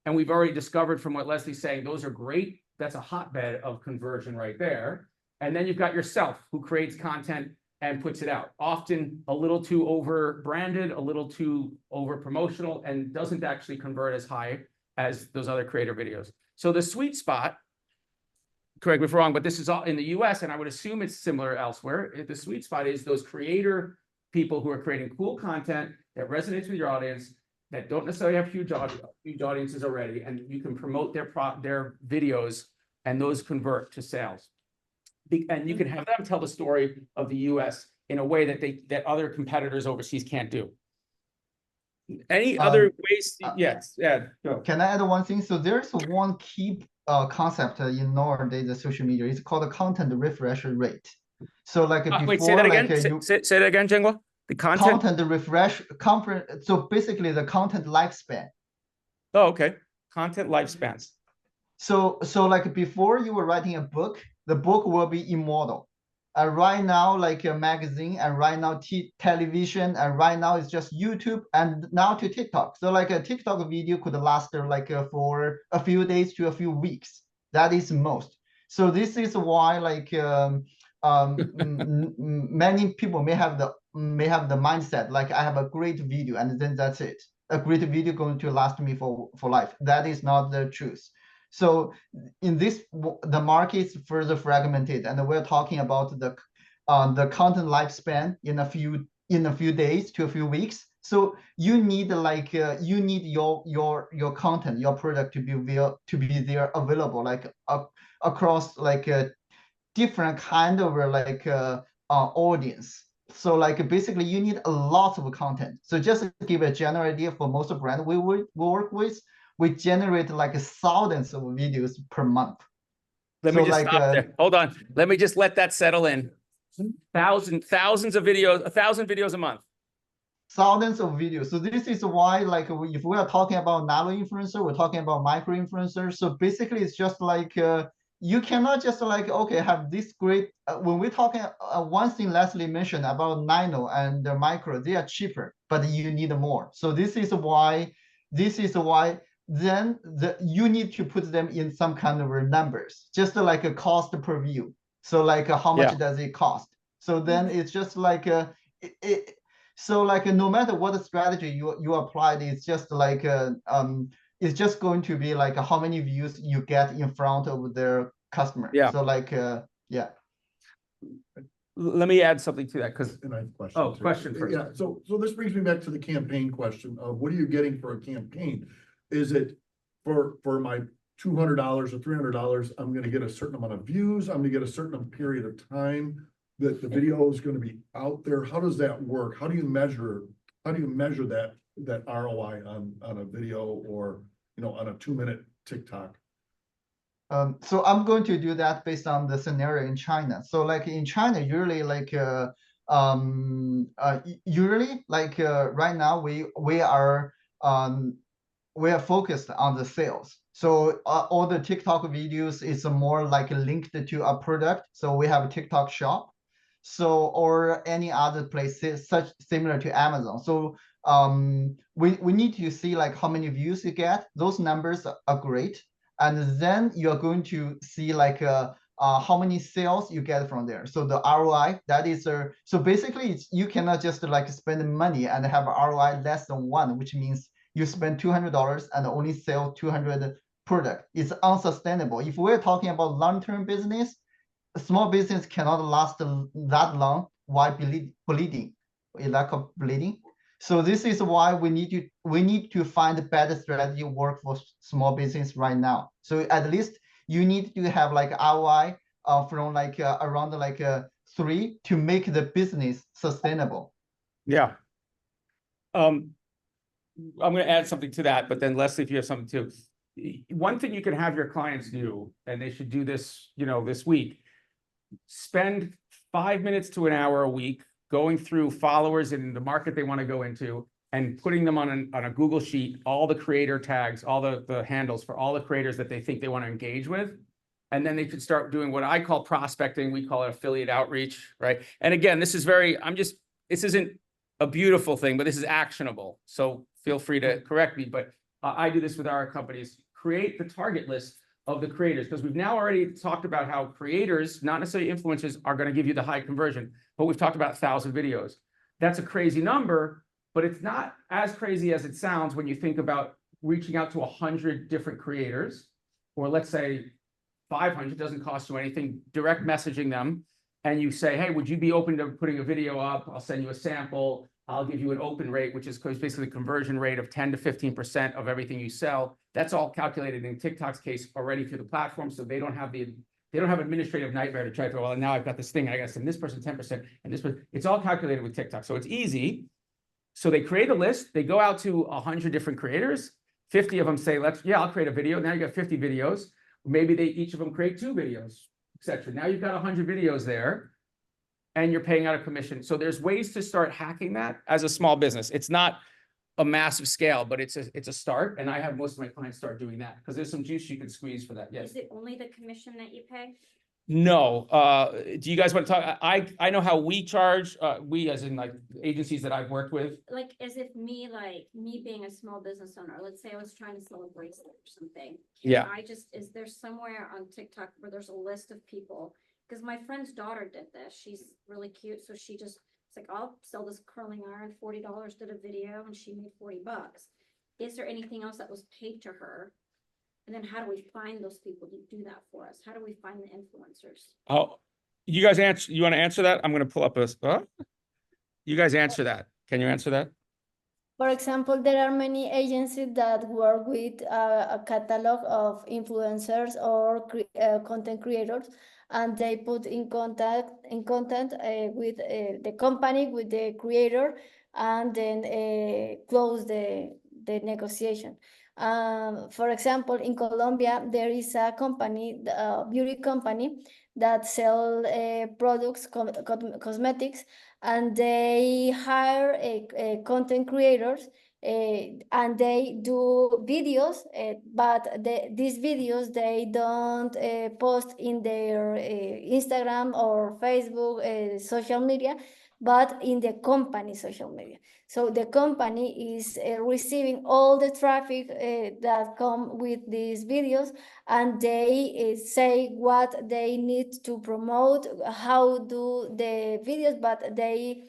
And we've already discovered from what Leslie's saying, those are great. That's a hotbed of conversion right there. And then you've got yourself who creates content and puts it out. Often a little too over branded, a little too over promotional, and doesn't actually convert as high as those other creator videos. So the sweet spot, correct me if I'm wrong, but this is all in the US, and I would assume it's similar elsewhere. The sweet spot is those creator people who are creating cool content that resonates with your audience, that don't necessarily have huge audiences already, and you can promote their videos, and those convert to sales. And you can have them tell the story of the US in a way that other competitors overseas can't do. Any other ways? Yes, yeah. Go. Can I add one thing? So there's one key concept in nowadays social media. It's called the content refresh rate. So like before, wait, say that again. Say that again, Jianguo. The content refresh conference. So basically, the content lifespan. Oh, okay. Content lifespans. So like before, you were writing a book. The book will be immortal. Right now, like a magazine, and right now television, and right now it's just YouTube, and now to TikTok. So like a TikTok video could last like for a few days to a few weeks. That is most. So this is why like many people may have the mindset like I have a great video and then that's it. A great video going to last me for life. That is not the truth. So in this, the market is further fragmented, and we're talking about the content lifespan in a few days to a few weeks. So you need like you need your content, your product to be there available like across like a different kind of like audience. So like basically you need a lot of content. So just to give a general idea, for most brands we work with, we generate like thousands of videos per month. Let me just stop there. Hold on. Let me just let that settle in. Thousands of videos, 1,000 videos a month. Thousands of videos. So this is why, like, if we are talking about nano influencer, we're talking about micro influencers. So basically, it's just like you cannot just like have this great. When we're talking, one thing Leslie mentioned about nano and the micro, they are cheaper, but you need more. So this is why. Then you need to put them in some kind of numbers, just like a cost per view. So like how much does it cost? So then it's just like so like no matter what strategy you applied, it's just like it's just going to be like how many views you get in front of their customer. Yeah. So like yeah. Let me add something to that because and I have a question. Question first. Yeah. So this brings me back to the campaign question of what are you getting for a campaign? Is it for my $200 or $300? I'm going to get a certain amount of views. I'm going to get a certain period of time that the video is going to be out there. How does that work? How do you measure that ROI on a video or on a 2-minute TikTok? So I'm going to do that based on the scenario in China. So like in China, usually like right now we are focused on the sales. So all the TikTok videos is more like linked to a product. So we have a TikTok shop, so or any other places such similar to Amazon. So we need to see like how many views you get. Those numbers are great, and then you're going to see like how many sales you get from there. So the ROI, that is so basically you cannot just like spend money and have ROI less than 1, which means you spend $200 and only sell 200 product. It's unsustainable. If we're talking about long-term business, a small business cannot last that long while bleeding, a lack of bleeding. So this is why we need to find a better strategy work for small business right now. So at least you need to have like ROI from like around like 3 to make the business sustainable. Yeah. I'm going to add something to that, but then Leslie, if you have something too. One thing you can have your clients do, and they should do this, you know, this week, spend 5 minutes to an hour a week going through followers in the market they want to go into and putting them on a Google sheet, all the creator tags, all the handles for all the creators that they think they want to engage with. And then they could start doing what I call prospecting. We call it affiliate outreach, right? And again, this is this isn't a beautiful thing, but this is actionable. So feel free to correct me, but I do this with our companies. Create the target list of the creators, because we've now already talked about how creators, not necessarily influencers, are going to give you the high conversion, but we've talked about 1,000 videos. That's a crazy number, but it's not as crazy as it sounds when you think about reaching out to 100 different creators, or let's say 500, doesn't cost you anything, direct messaging them, and you say, hey, would you be open to putting a video up? I'll send you a sample. I'll give you an open rate, which is basically a conversion rate of 10 to 15% of everything you sell. That's all calculated in TikTok's case already through the platform. So they don't have administrative nightmare to try to, well, now I've got this thing, I got to send this person 10% and this person. It's all calculated with TikTok. So it's easy. So they create a list, they go out to 100 different creators, 50 of them say, I'll create a video. Now you got 50 videos. Maybe each of them create 2 videos, etc. Now you've got 100 videos there. And you're paying out a commission. So there's ways to start hacking that as a small business. It's not a massive scale, but it's a start. And I have most of my clients start doing that because there's some juice you can squeeze for that. Yes. Is it only the commission that you pay? No. Do you guys want to talk? I know how we charge. We, as in like agencies that I've worked with. Like, as if me being a small business owner, let's say I was trying to sell a bracelet or something. Yeah. Is there somewhere on TikTok where there's a list of people? Because my friend's daughter did this. She's really cute. So she just, it's like, I'll sell this curling iron, $40, did a video, and she made $40. Is there anything else that was paid to her? And then how do we find those people to do that for us? How do we find the influencers? Oh, you guys answer, you want to answer that? I'm going to pull up you guys answer that. Can you answer that? For example, there are many agencies that work with a catalog of influencers or content creators, and they put in contact with the company, with the creator, and then close the negotiation. For example, in Colombia, there is a company, a beauty company, that sell products, cosmetics, and they hire content creators, and they do videos, but these videos they don't post in their Instagram or Facebook social media, but in the company social media. So the company is receiving all the traffic that come with these videos, and they say what they need to promote, how do the videos, but they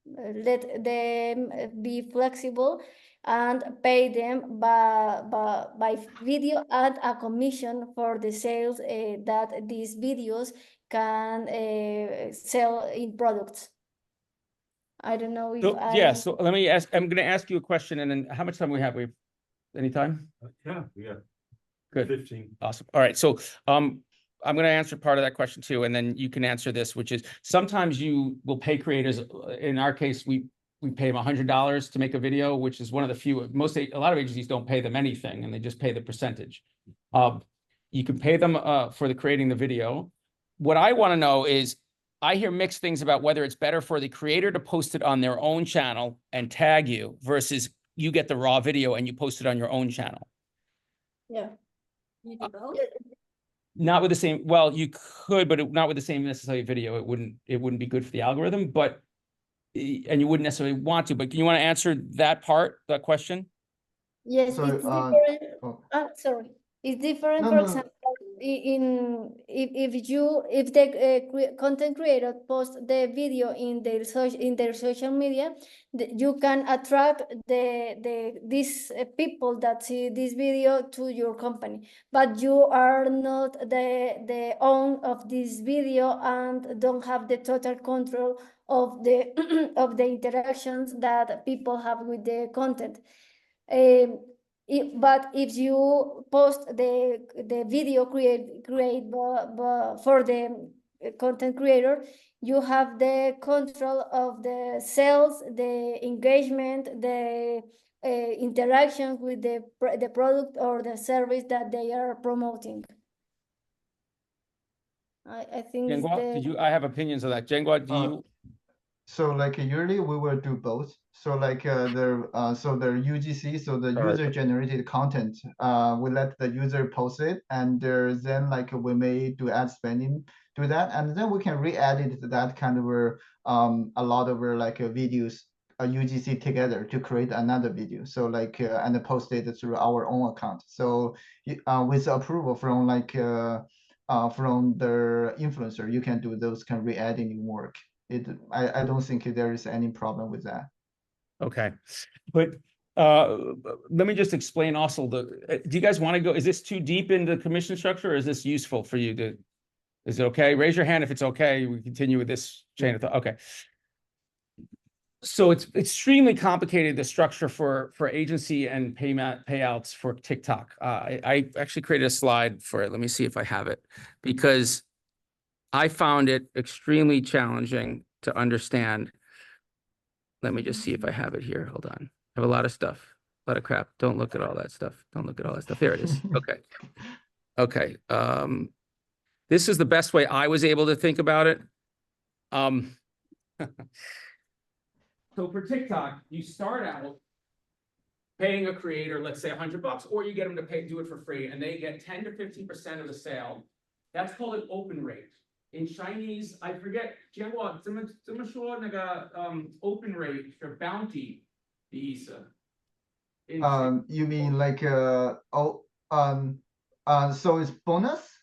let them be flexible and pay them by video and a commission for the sales that these videos can sell in products. I don't know if so let me ask, I'm going to ask you a question, and then how much time we have? We have any time? Yeah, we got Good. 15. Awesome. All right. So I'm going to answer part of that question too, and then you can answer this, which is sometimes you will pay creators. In our case, we pay them $100 to make a video, which is one of the few. A lot of agencies don't pay them anything, and they just pay the percentage. You can pay them for creating the video. What I want to know is, I hear mixed things about whether it's better for the creator to post it on their own channel and tag you versus you get the raw video and you post it on your own channel. Yeah. You do both? Not with the same, well, you could, but not with the same necessarily video. It wouldn't be good for the algorithm, but, and you wouldn't necessarily want to, but can you want to answer that question? Yes, So, it's different. oh. Sorry. It's different, No, for no. example, if the content creator post the video in their social media, you can attract these people that see this video to your company, but you are not the own of this video and don't have the total control of the of the interactions that people have with the content. But if you post the video for the content creator, you have the control of the sales, the engagement, the interactions with the product or the service that they are promoting. I think it's Jianguo, I have opinions on that. Jianguo, do you? So like usually we will do both. So like the UGC, so the user generated content, we let the user post it, and then like we may do ad spending to that, and then we can re-edit that kind of a lot of like videos UGC together to create another video. So like and post it through our own account. So with approval from like from the influencer, you can do those kind of re-editing work. I don't think there is any problem with that. Okay, but let me just explain also do you guys want to go, is this too deep into the commission structure, or is this useful for you to, is it okay? Raise your hand if it's okay. We continue with this chain of thought. Okay. So it's extremely complicated, the structure for agency and payouts for TikTok. I actually created a slide for it. Let me see if I have it, because I found it extremely challenging to understand. Let me just see if I have it here. Hold on. I have a lot of stuff, a lot of crap. Don't look at all that stuff. Don't look at all that stuff. There it is. Okay. Okay. This is the best way I was able to think about it. So for TikTok, you start out paying a creator, let's say $100, or you get them to do it for free, and they get 10 to 15% of the sale. That's called an open rate. In Chinese, I forget, Jianguo, 怎么说那个 open rate for bounty 的意思? You mean like so it's bonus?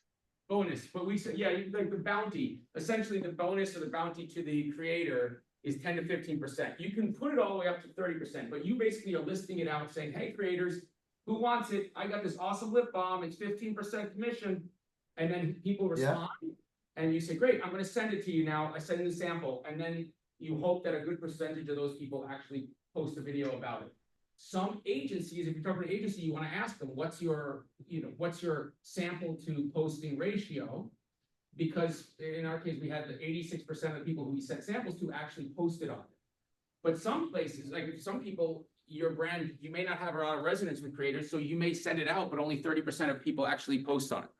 Bonus, but we said, yeah, like the bounty. Essentially, the bonus or the bounty to the creator is 10 to 15%. You can put it all the way up to 30%, but you basically are listing it out saying, hey, creators, who wants it? I got this awesome lip balm. It's 15% commission. And then people respond. Yeah. And you say, great, I'm going to send it to you now. I send in the sample. And then you hope that a good percentage of those people actually post a video about it. Some agencies, if you're talking to an agency, you want to ask them, what's your sample to posting ratio? Because in our case, we had the 86% of the people who we sent samples to actually posted on it. But some places, like some people, your brand, you may not have a lot of resonance with creators, so you may send it out, but only 30% of people actually post on it.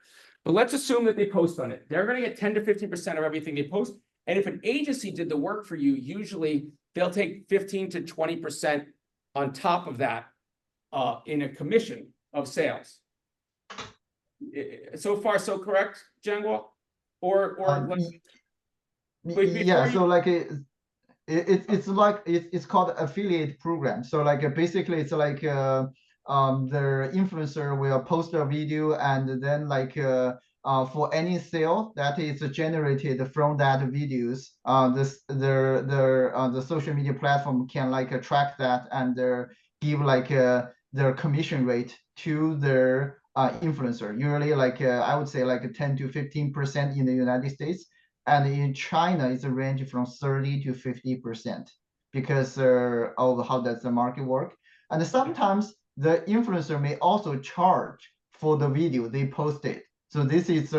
But let's assume that they post on it. They're going to get 10 to 15% of everything they post. And if an agency did the work for you, usually they'll take 15 to 20% on top of that in a commission of sales. So far, so correct, Jianguo? Yeah, so like it's called affiliate program. So like basically it's like the influencer will post a video, and then like for any sale that is generated from that videos, the social media platform can like track that and give like their commission rate to their influencer. Usually like I would say like 10 to 15% in the United States, and in China it's a range from 30 to 50% because of how does the market work. And sometimes the influencer may also charge for the video they posted. So this is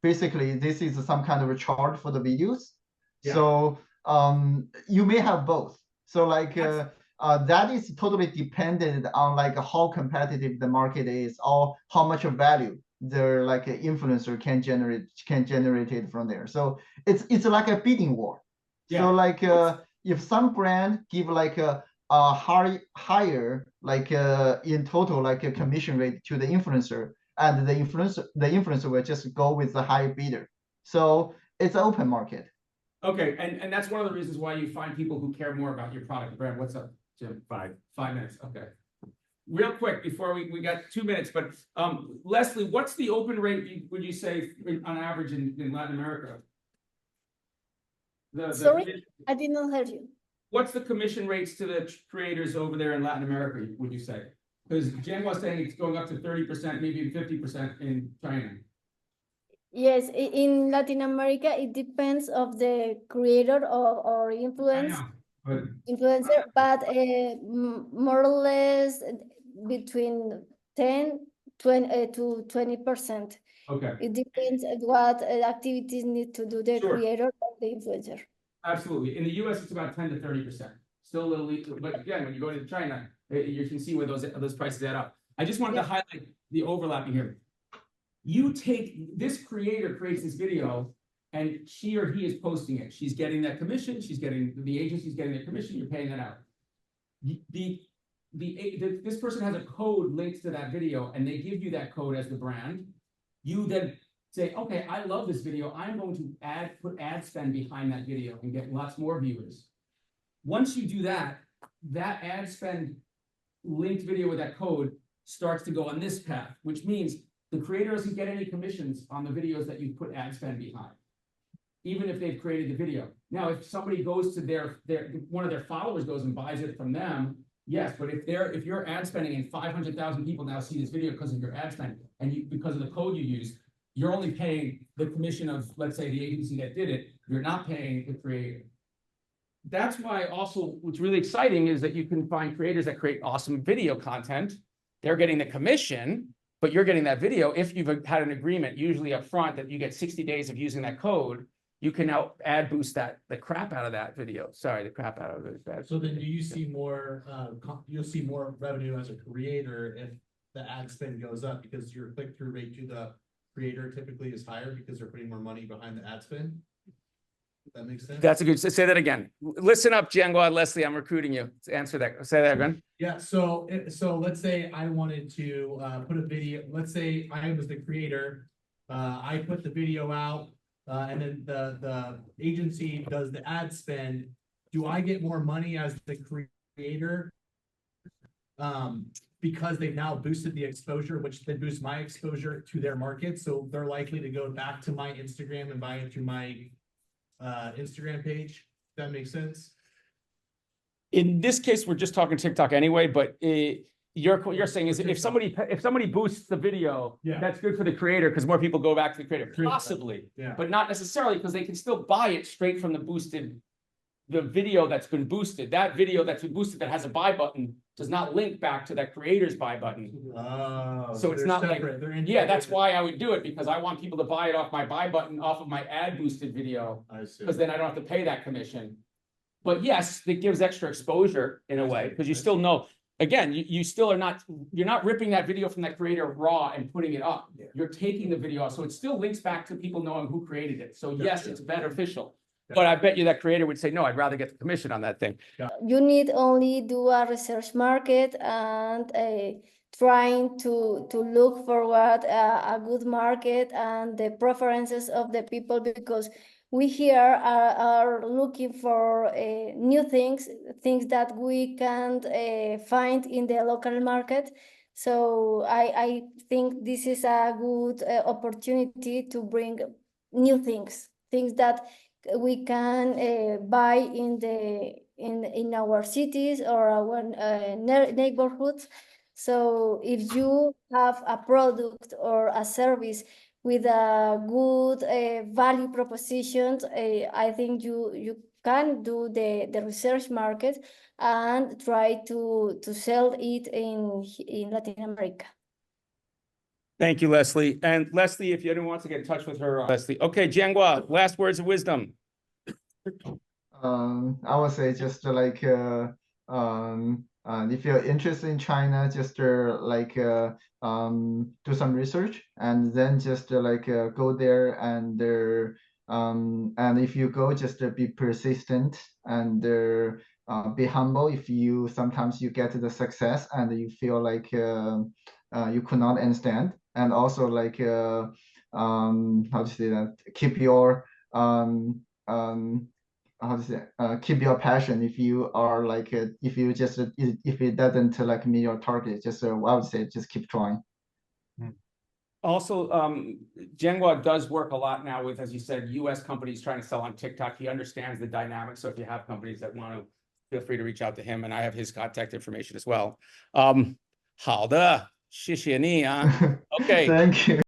basically this is some kind of a charge for the videos. Yeah. So you may have both. So like that is totally dependent on like how competitive the market is, or how much of value their like influencer can generate it from there. So it's like a bidding war. Yeah. So like if some brand give like a higher like in total like a commission rate to the influencer, and the influencer will just go with the higher bidder. So it's an open market. Okay, and that's one of the reasons why you find people who care more about your product brand. What's up, Jim? 5 minutes. Okay. real quick before we got 2 minutes, but Leslie, what's the open rate would you say on average in Latin America? Sorry, I did not hear you. What's the commission rates to the creators over there in Latin America, would you say? Because Jen was saying it's going up to 30%, maybe 50% in China. Yes, in Latin America, it depends of the creator or influencer, but more or less between 10 20 to 20%. Okay. It depends on what activities need to do the Sure. creator or the influencer. Absolutely. In the US, it's about 10 to 30%. Still a little, but again, when you go to China, you can see where those prices add up. I just wanted to highlight the overlapping here. You take, this creator creates this video and she or he is posting it. She's getting that commission. She's getting, the agency's getting their commission. You're paying that out. This person has a code linked to that video and they give you that code as the brand. You then say, okay, I love this video. I'm going to put ad spend behind that video and get lots more viewers. Once you do that, that ad spend linked video with that code starts to go on this path, which means the creator doesn't get any commissions on the videos that you put ad spend behind, even if they've created the video. Now, if somebody goes to one of their followers goes and buys it from them, yes, but if you're ad spending and 500,000 people now see this video because of your ad spend and because of the code you use, you're only paying the commission of, let's say, the agency that did it. You're not paying the creator. That's why also what's really exciting is that you can find creators that create awesome video content. They're getting the commission, but you're getting that video. If you've had an agreement, usually up front, that you get 60 days of using that code, you can now ad boost the crap out of that video. Sorry, the crap out of it. Bad. So then do you see more, you'll see more revenue as a creator if the ad spend goes up because your click-through rate to the creator typically is higher because they're putting more money behind the ad spend? That makes sense? That's a good, say that again. Listen up, Jianguo and Leslie, I'm recruiting you. Answer that, say that again. Yeah, so let's say I wanted to put a video, let's say I was the creator, I put the video out, and then the agency does the ad spend. Do I get more money as the creator? Because they've now boosted the exposure, which then boosts my exposure to their market. So they're likely to go back to my Instagram and buy it through my Instagram page. That makes sense. In this case, we're just talking TikTok anyway, but what you're saying is if somebody boosts the video, that's good for the creator because more people go back to the creator, possibly, but not necessarily because they can still buy it straight from the video that's been boosted. That video that's been boosted that has a buy button does not link back to that creator's buy button. Oh, so it's not separate. Like, that's why I would do it, because I want people to buy it off my buy button off of my ad boosted video, because then I don't have to pay that commission. But yes, it gives extra exposure in a way, because you still know, again, you still are not, you're not ripping that video from that creator raw and putting it up. You're taking the video off. So it still links back to people knowing who created it. So yes, it's beneficial. But I bet you that creator would say, no, I'd rather get the commission on that thing. You need only do a research market and trying to look for what a good market and the preferences of the people, because we here are looking for new things that we can't find in the local market. So I think this is a good opportunity to bring new things that we can buy in our cities or our neighborhoods. So if you have a product or a service with a good value proposition, I think you can do the research market and try to sell it in Latin America. Thank you, Leslie. And Leslie, if anyone wants to get in touch with her, Leslie. Okay, Jianguo, last words of wisdom. I would say just like if you're interested in China, just do some research and then just go there and if you go, just be persistent and be humble. If sometimes you get the success and you feel like you could not understand, and also how to say that, keep your how to say, keep your passion. If you are like, if you just, if it doesn't like meet your target, just, I would say, just keep trying. Also, Jianguo does work a lot now with, as you said, US companies trying to sell on TikTok. He understands the dynamics. So if you have companies that want to, feel free to reach out to him, and I have his contact information as well. 好的，谢谢你啊。Okay. Thank you.